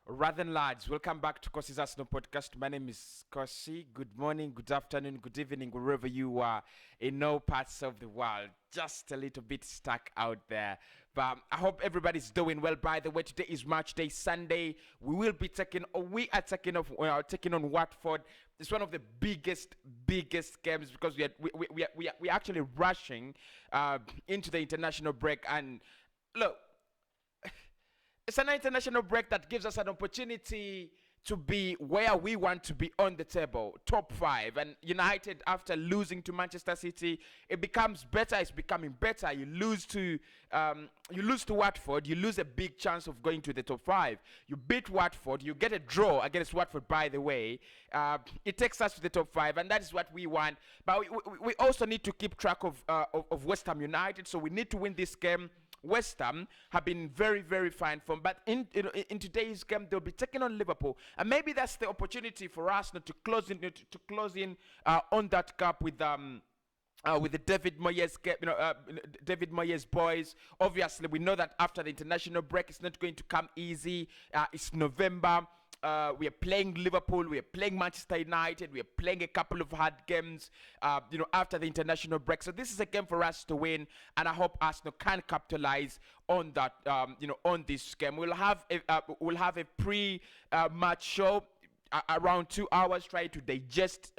Rather lads, welcome back to Kosi's Arsenal podcast. My name is Kosi. Good morning, good afternoon, good evening, wherever you are in all parts of the world. Just a little bit stuck out there. But I hope everybody's doing well. By the way, today is March Day, Sunday. We are taking on Watford. It's one of the biggest games because we're actually rushing into the international break. And look, it's an international break that gives us an opportunity to be where we want to be on the table, top five. And United, after losing to Manchester City, it becomes better. It's becoming better. You lose to Watford, you lose a big chance of going to the top five. You beat Watford, you get a draw against Watford. By the way, it takes us to the top five, and that is what we want. But we also need to keep track of West Ham United, so we need to win this game. West Ham have been very fine form, but in today's game they'll be taking on Liverpool, and maybe that's the opportunity for us to close in on that gap with the David Moyes, David Moyes boys. Obviously, we know that after the international break, it's not going to come easy. It's November. We are playing Liverpool, we are playing Manchester United, we are playing a couple of hard games, after the international break. So this is a game for us to win, and I hope Arsenal can capitalize on that, on this game. We'll have a pre-match show around 2 hours, try to digest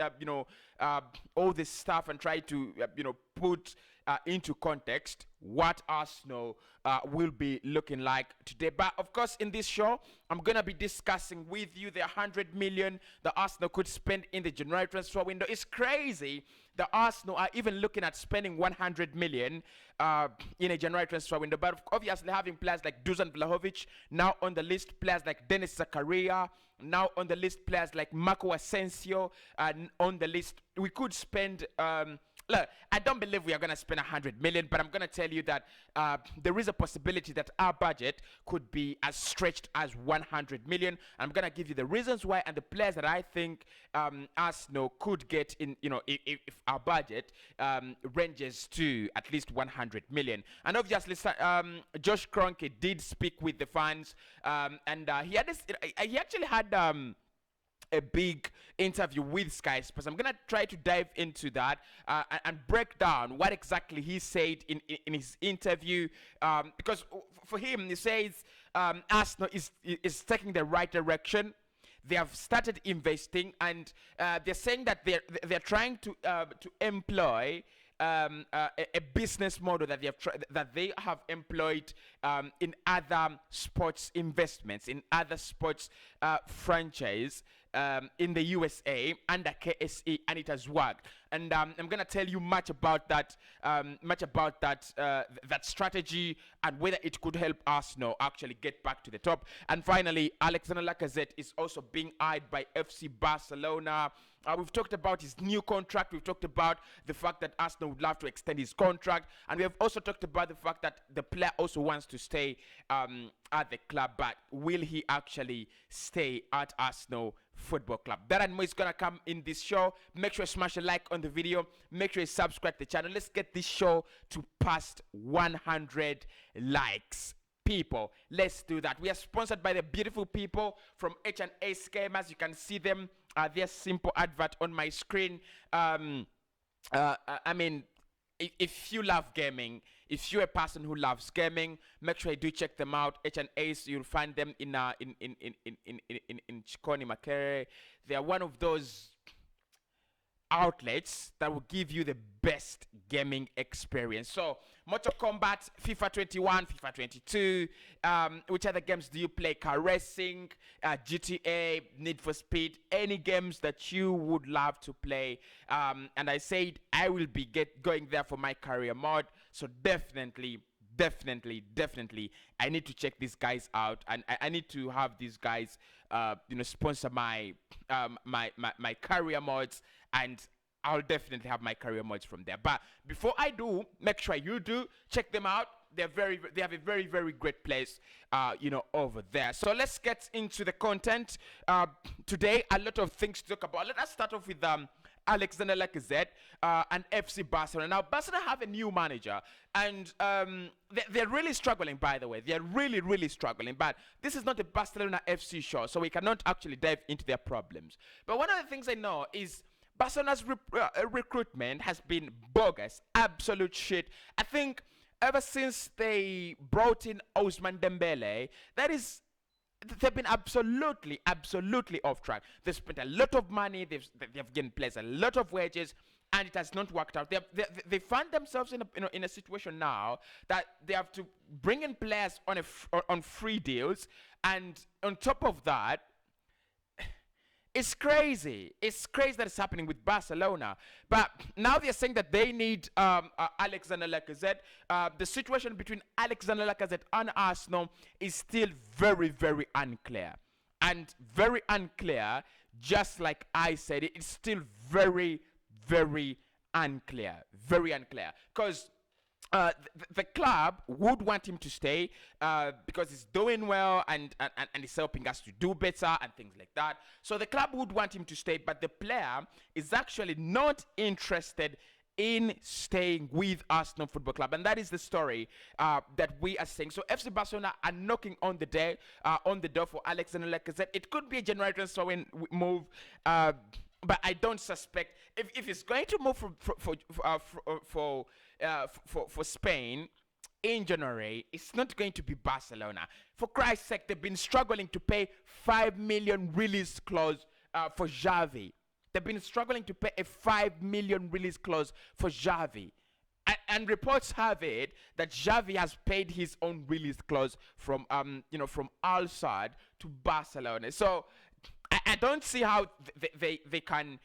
all this stuff and try to put into context what Arsenal will be looking like today. But of course, in this show, I'm gonna be discussing with you the 100 million that Arsenal could spend in the January transfer window. It's crazy that Arsenal are even looking at spending 100 million in a January transfer window. But obviously, having players like Dusan Vlahovic now on the list, players like Zakaria now on the list, players like Marco Asensio on the list, we could spend. Look, I don't believe we are going to spend 100 million, but I'm going to tell you that there is a possibility that our budget could be as stretched as 100 million. I'm going to give you the reasons why and the players that I think Arsenal could get in, if our budget ranges to at least 100 million. And obviously, Josh Kroenke did speak with the fans, and he actually had a big interview with Sky Sports. I'm gonna try to dive into that and break down what exactly he said in his interview, because for him, he says Arsenal is taking the right direction. They have started investing, and they're saying that they're trying to employ a business model that they have employed in other sports investments, in other sports franchise in the USA under KSE, and it has worked. And I'm gonna tell you much about that that strategy and whether it could help Arsenal actually get back to the top. And finally, Alexander Lacazette is also being eyed by FC Barcelona. We've talked about his new contract. We've talked about the fact that Arsenal would love to extend his contract. And we have also talked about the fact that the player also wants to stay at the club. But will he actually stay at Arsenal Football Club? That and more is going to come in this show. Make sure you smash a like on the video. Make sure you subscribe to the channel. Let's get this show to past 100 likes. People, let's do that. We are sponsored by the beautiful people from H&A Scheme. As you can see them, their simple advert on my screen. I mean, if you love gaming, if you're a person who loves gaming, make sure you do check them out. H&A's, you'll find them in Chikoni, Makere. They are one of those outlets that will give you the best gaming experience. So Mortal Kombat, FIFA 21, FIFA 22, which other games do you play? Car racing, GTA, Need for Speed, any games that you would love to play. And I said I will be going there for my career mode. So definitely I need to check these guys out, and I need to have these guys sponsor my my career mods, and I'll definitely have my career mods from there. But before I do, make sure you do check them out. They have a very great place over there. So let's get into the content today. A lot of things to talk about. Let us start off with Alexander Lacazette and FC Barcelona. Now, Barcelona have a new manager, and they're really struggling, by the way. They're really, really struggling. But this is not a Barcelona FC show, so we cannot actually dive into their problems. But one of the things I know is Barcelona's recruitment has been bogus, absolute shit. I think ever since they brought in Ousmane Dembele, they've been absolutely off track. They've spent a lot of money. They've given players a lot of wages, and it has not worked out. They find themselves in a situation now that they have to bring in players on free deals, and on top of that, it's crazy. It's crazy that it's happening with Barcelona. But now they're saying that they need Alexander Lacazette. The situation between Alexander Lacazette and Arsenal is still very, very unclear. And very unclear, just like I said, it's still very, very unclear. Very unclear. Because the club would want him to stay because he's doing well and he's helping us to do better and things like that. So the club would want him to stay, but the player is actually not interested in staying with Arsenal Football Club, and that is the story that we are saying. So FC Barcelona are knocking on the door for Alexander Lacazette. It could be a January transfer move. But I don't suspect if it's going to move for Spain in January, it's not going to be Barcelona. For Christ's sake, they've been struggling to pay 5 million release clause for Xavi. They've been struggling to pay a 5 million release clause for Xavi. And reports have it that Xavi has paid his own release clause from Al Sadd to Barcelona. So I don't see how they can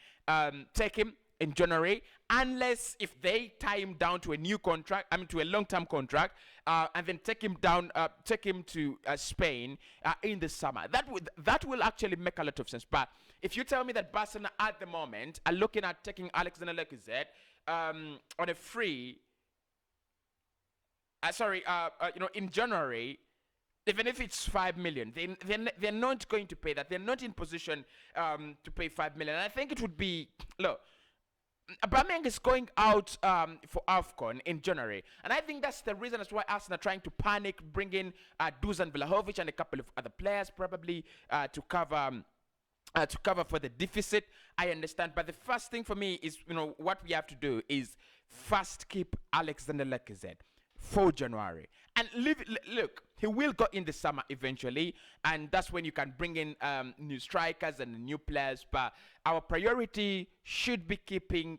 take him in January unless if they tie him down to a new contract, to a long-term contract, and then take him to Spain in the summer. That will actually make a lot of sense. But if you tell me that Barcelona at the moment are looking at taking Alexander Lacazette on a free, in January, even if it's 5 million, they're not going to pay that. They're not in position to pay 5 million. And I think it would be, look, Aubameyang is going out for AFCON in January. And I think that's the reason as why Arsenal are trying to panic, bring in Dusan Vlahovic and a couple of other players probably to cover for the deficit. I understand. But the first thing for me is, what we have to do is first keep Alexander Lacazette for January. And look, he will go in the summer eventually, and that's when you can bring in new strikers and new players. But our priority should be keeping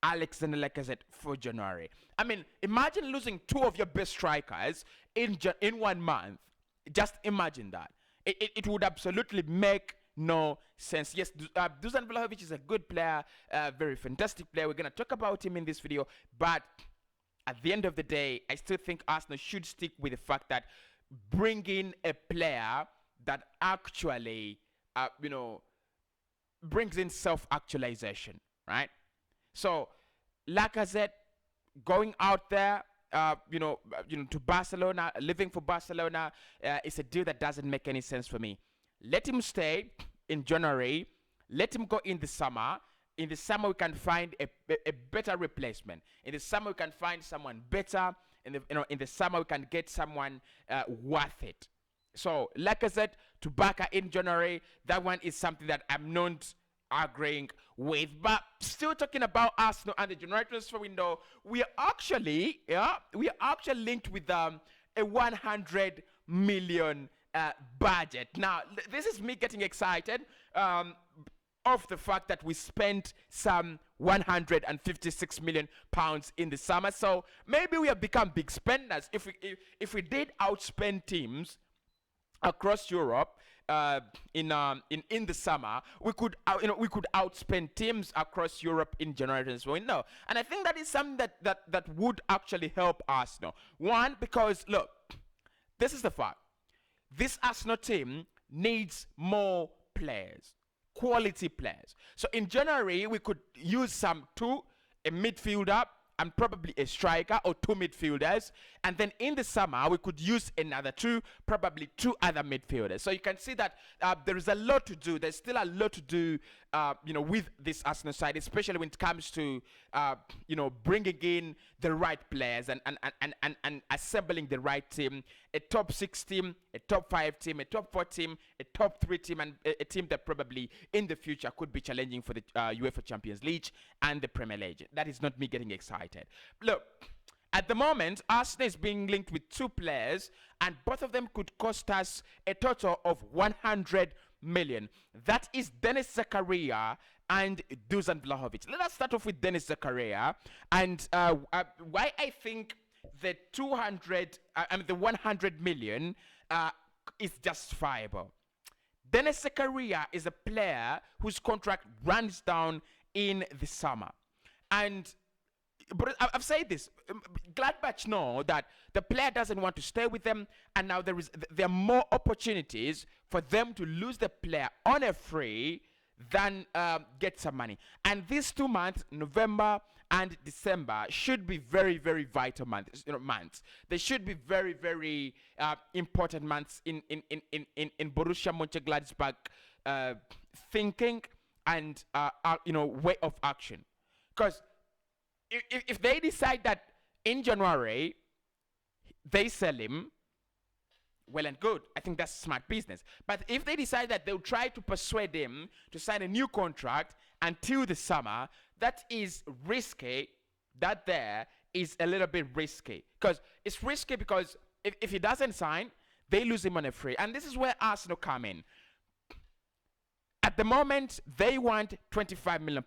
Alexander Lacazette for January. I mean, imagine losing two of your best strikers in 1 month. Just imagine that. It would absolutely make no sense. Yes, Dusan Vlahovic is a good player, very fantastic player. We're going to talk about him in this video, but at the end of the day, I still think Arsenal should stick with the fact that bringing a player that actually, brings in self-actualization, right? So, Lacazette going out there, to Barcelona, living for Barcelona, is a deal that doesn't make any sense for me. Let him stay in January. Let him go in the summer. In the summer, we can find a better replacement. In the summer, we can find someone better. In the summer, we can get someone worth it. So, Lacazette to Barca in January, that one is something that I'm not agreeing with. But still talking about Arsenal and the January transfer window, we are actually linked with a 100 million budget. Now, this is me getting excited. Of the fact that we spent some 156 million pounds in the summer. So maybe we have become big spenders. If we did outspend teams across Europe in the summer, we could outspend teams across Europe in January as well. No, and I think that is something that would actually help Arsenal. One, because look, this is the fact. This Arsenal team needs more players. Quality players. So in January, we could use a midfielder and probably a striker or two midfielders. And then in the summer, we could use another two, probably two other midfielders. So you can see that there is a lot to do. There's still a lot to do, with this Arsenal side, especially when it comes to, bringing in the right players and assembling the right team, a top 6 team, a top 5 team, a top 4 team, a top 3 team, and a team that probably in the future could be challenging for the UEFA Champions League and the Premier League. That is not me getting excited. Look, at the moment, Arsenal is being linked with 2 players, and both of them could cost us a total of 100 million. That is Denis Zakaria and Dusan Vlahovic. Let us start off with Denis Zakaria, and why I think the 100 million is justifiable. Denis Zakaria is a player whose contract runs down in the summer, but I've said this. Gladbach know that the player doesn't want to stay with them, and now there are more opportunities for them to lose the player on a free than get some money. And these 2 months, November and December, should be very, very vital months. They should be very, very important months in Borussia Mönchengladbach thinking and way of action, because if they decide that in January they sell him, well and good. I think that's smart business. But if they decide that they'll try to persuade him to sign a new contract until the summer, that is risky. That there is a little bit risky. Because it's risky because if he doesn't sign, they lose him on a free. And this is where Arsenal come in. At the moment, they want £25 million.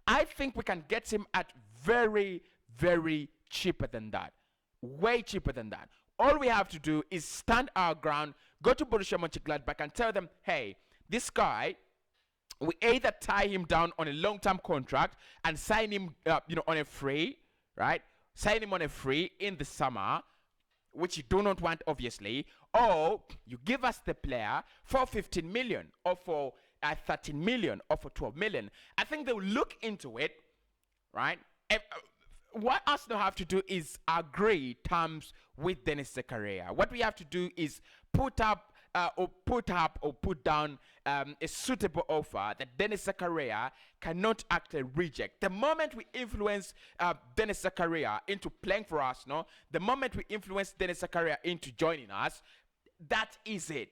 I think we can get him at very, very cheaper than that. Way cheaper than that. All we have to do is stand our ground, go to Borussia Mönchengladbach and tell them, hey, this guy, we either tie him down on a long-term contract and sign him on a free, right? Sign him on a free in the summer, which you do not want, obviously, or you give us the player for 15 million or for 13 million or for 12 million. I think they'll look into it, right? What Arsenal have to do is agree terms with Denis Zakaria. What we have to do is put down a suitable offer that Denis Zakaria cannot actually reject. The moment we influence Denis Zakaria into playing for Arsenal, the moment we influence Denis Zakaria into joining us, that is it.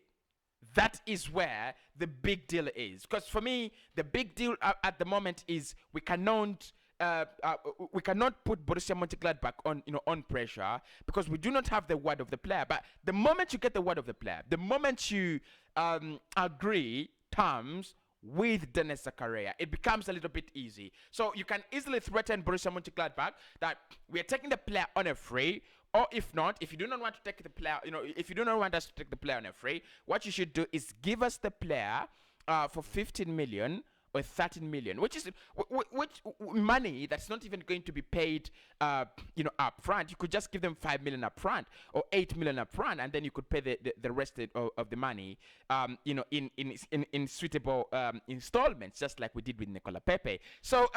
That is where the big deal is. Because for me, the big deal at the moment is we cannot put Borussia Mönchengladbach on pressure, because we do not have the word of the player. But the moment you get the word of the player, the moment you agree terms with Denis Zakaria, it becomes a little bit easy. So you can easily threaten Borussia Mönchengladbach that we are taking the player on a free, or if not, if you do not want to take the player, if you do not want us to take the player on a free, what you should do is give us the player for 15 million or 13 million, which money that's not even going to be paid, up front. You could just give them 5 million up front or 8 million up front, and then you could pay the rest of the money, in suitable installments, just like we did with Nicola Pepe. So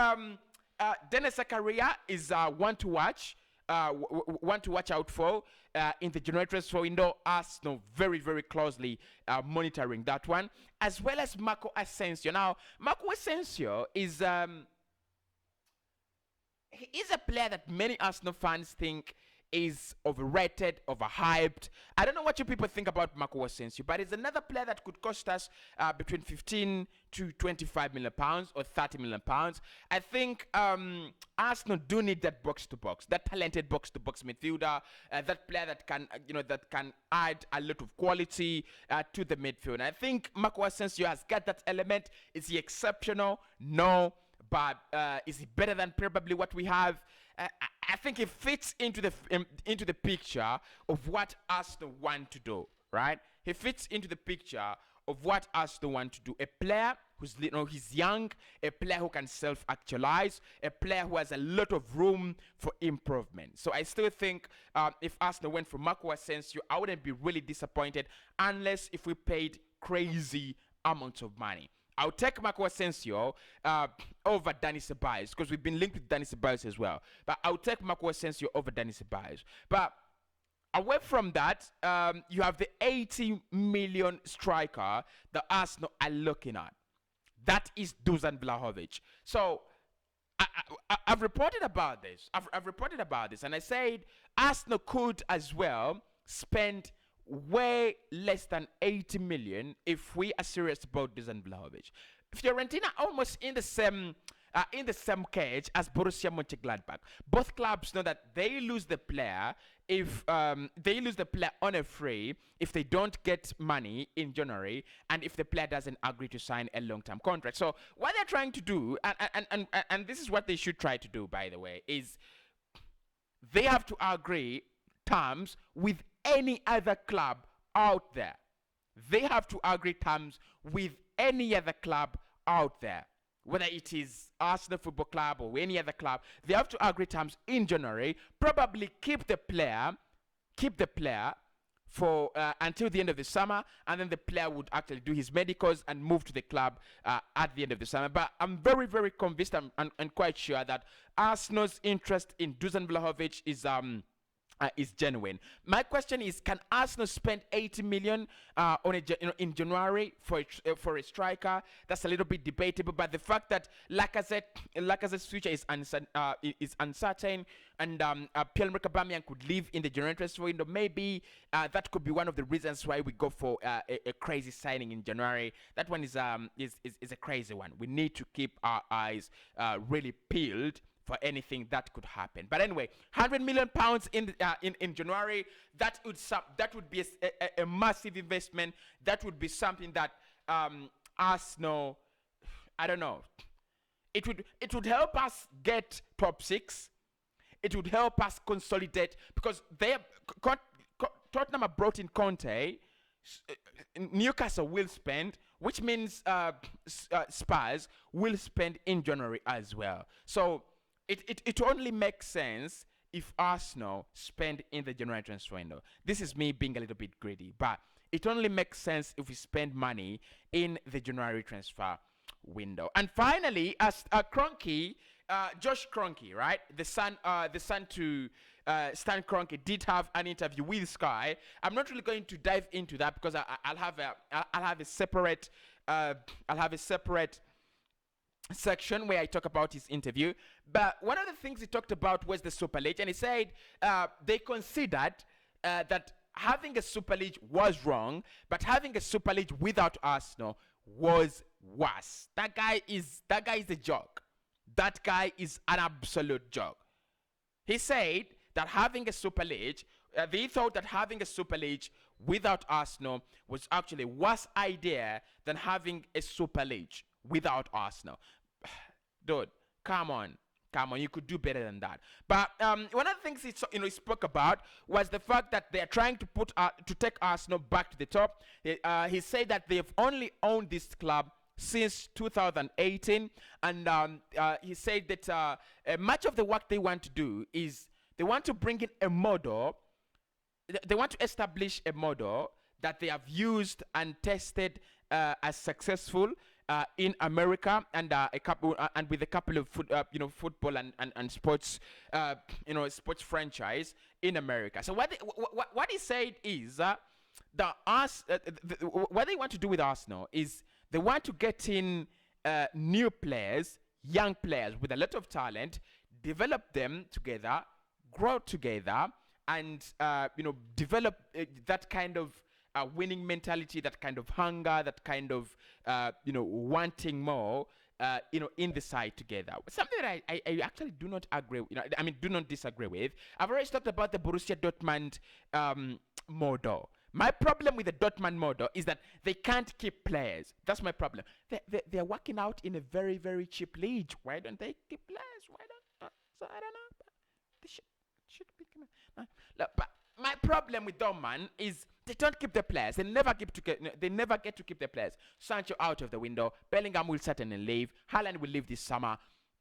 Denis Zakaria is one to watch. Want to watch out for in the January transfer window. Arsenal very, very closely monitoring that one, as well as Marco Asensio. Now, Marco Asensio is he is a player that many Arsenal fans think is overrated, overhyped. I don't know what you people think about Marco Asensio, but it's another player that could cost us between 15 to 25 million pounds or 30 million pounds. I think Arsenal do need that box-to-box, that talented box-to-box midfielder, that player that can, that can add a lot of quality to the midfield. And I think Marco Asensio has got that element. Is he exceptional? No. But is he better than probably what we have? I think it fits into the picture of what Arsenal want to do, right? He fits into the picture of what Arsenal want to do. A player who's, he's young, a player who can self-actualize, a player who has a lot of room for improvement. So I still think if Arsenal went for Marco Asensio, I wouldn't be really disappointed, unless if we paid crazy amounts of money. I'll take Marco Asensio over Dani Ceballos because we've been linked with Dani Ceballos as well. But I'll take Marco Asensio over Dani Ceballos. But away from that, you have the 80 million striker that Arsenal are looking at. That is Dusan Vlahovic. So I've reported about this. I've reported about this, and I said Arsenal could as well spend way less than 80 million if we are serious about Dusan Vlahovic. Fiorentina almost in the same cage as Borussia Mönchengladbach. Both clubs know that they lose the player if they lose the player on a free if they don't get money in January and if the player doesn't agree to sign a long-term contract. So what they're trying to do, and this is what they should try to do, by the way, is they have to agree terms with any other club out there. They have to agree terms with any other club out there. Whether it is Arsenal Football Club or any other club, they have to agree terms in January, probably keep the player for until the end of the summer, and then the player would actually do his medicals and move to the club at the end of the summer. But I'm very, very convinced and quite sure that Arsenal's interest in Dusan Vlahovic is genuine. My question is, can Arsenal spend 80 million in January for a striker? That's a little bit debatable, but the fact that Lacazette's future is uncertain, and Pierre-Emerick Aubameyang could leave in the January transfer window, maybe that could be one of the reasons why we go for a crazy signing in January. That one is a crazy one. We need to keep our eyes really peeled for anything that could happen. But anyway, 100 million pounds in January, that would be a massive investment. That would be something that Arsenal, I don't know, it would help us get top 6. It would help us consolidate, because Tottenham have brought in Conte. Newcastle will spend, which means Spurs will spend in January as well. So it only makes sense if Arsenal spend in the January transfer window. This is me being a little bit greedy, but it only makes sense if we spend money in the January transfer window. And finally, as Kroenke, Josh Kroenke, right, the son to Stan Kroenke, did have an interview with Sky. I'm not really going to dive into that because I'll have a separate section where I talk about his interview. But one of the things he talked about was the Super League, and he said they considered that having a Super League was wrong, but having a Super League without Arsenal was worse. That guy is a joke. That guy is an absolute joke. He said that having a Super League, they thought that having a Super League without Arsenal was actually a worse idea than having a Super League without Arsenal. Dude, come on, you could do better than that. But one of the things he spoke about was the fact that they are trying to take Arsenal back to the top. He said that they've only owned this club since 2018, and he said that much of the work they want to do is they want to bring in a model. They want to establish a model that they have used and tested as successful in America, and with a couple of football and sports sports franchise in America. So what he said is what they want to do with Arsenal is they want to get in new players, young players with a lot of talent, develop them together, grow together, and develop that kind of winning mentality, that kind of hunger, that kind of wanting more, in the side together. Something that I actually do not agree, do not disagree with. I've already talked about the Borussia Dortmund model. My problem with the Dortmund model is that they can't keep players. That's my problem. They're working out in a very, very cheap league. Why don't they keep players? Why don't? So I don't know. They should be. But my problem with Dortmund is they don't keep the players. They never get to keep the players. Sancho out of the window. Bellingham will certainly leave. Haaland will leave this summer.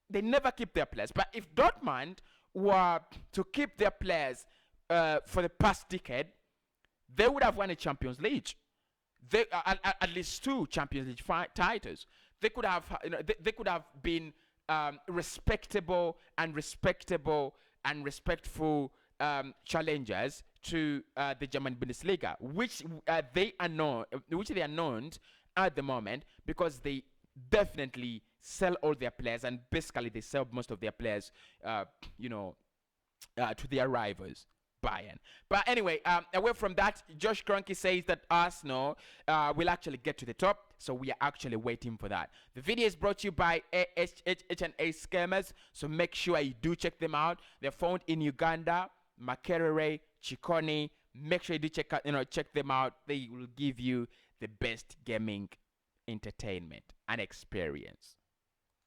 They never keep their players. But if Dortmund were to keep their players for the past decade, they would have won a Champions League. They at least 2 Champions League titles. they could have, they could have been respectable and respectful challengers to the German Bundesliga, which they are known, at the moment, because they definitely sell all their players, and basically they sell most of their players, you know, to their rivals, Bayern. But anyway, away from that, Josh Kroenke says that Arsenal will actually get to the top, so we are actually waiting for that. The video is brought to you by H&A Scammers, so make sure you do check them out. They're found in Uganda, Makerere, Chikoni. Make sure you do check them out. They will give you the best gaming entertainment and experience.